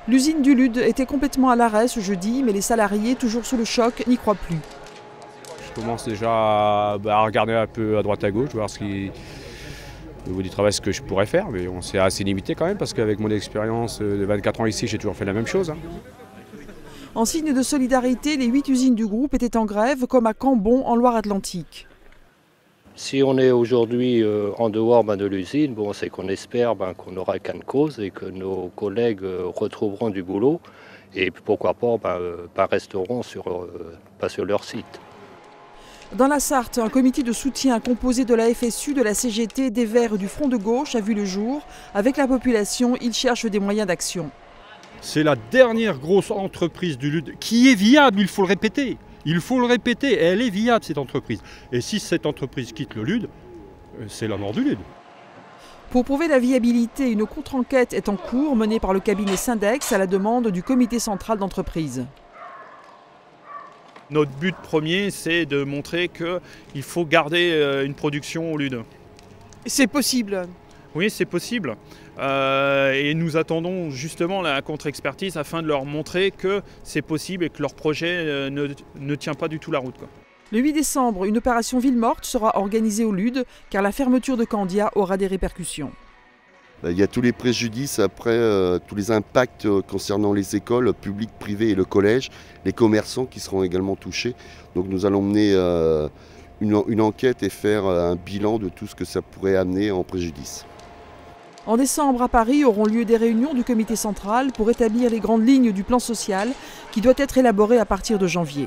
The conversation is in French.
L'usine du Lude était complètement à l'arrêt ce jeudi, mais les salariés, toujours sous le choc, n'y croient plus. Je commence déjà à regarder un peu à droite à gauche, voir au niveau du travail, ce que je pourrais faire, mais c'est assez limité quand même, parce qu'avec mon expérience de 24 ans ici, j'ai toujours fait la même chose. En signe de solidarité, les 8 usines du groupe étaient en grève, comme à Cambon, en Loire-Atlantique. Si on est aujourd'hui en dehors de l'usine, c'est qu'on espère qu'on n'aura qu'un cause et que nos collègues retrouveront du boulot et pourquoi pas resteront sur leur site. Dans la Sarthe, un comité de soutien composé de la FSU, de la CGT, des Verts et du Front de gauche a vu le jour. Avec la population, il cherche des moyens d'action. C'est la dernière grosse entreprise du Lude qui est viable, il faut le répéter. Il faut le répéter, elle est viable cette entreprise. Et si cette entreprise quitte le Lude, c'est la mort du Lude. Pour prouver la viabilité, une contre-enquête est en cours menée par le cabinet Syndex à la demande du comité central d'entreprise. Notre but premier, c'est de montrer qu'il faut garder une production au Lude. C'est possible. Oui, c'est possible. Et nous attendons justement la contre-expertise afin de leur montrer que c'est possible et que leur projet ne tient pas du tout la route. Le 8 décembre, une opération ville morte sera organisée au Lude, car la fermeture de Candia aura des répercussions. Il y a tous les préjudices après, tous les impacts concernant les écoles publiques, privées et le collège, les commerçants qui seront également touchés. Donc nous allons mener une enquête et faire un bilan de tout ce que ça pourrait amener en préjudice. En décembre, à Paris, auront lieu des réunions du comité central pour établir les grandes lignes du plan social qui doit être élaboré à partir de janvier.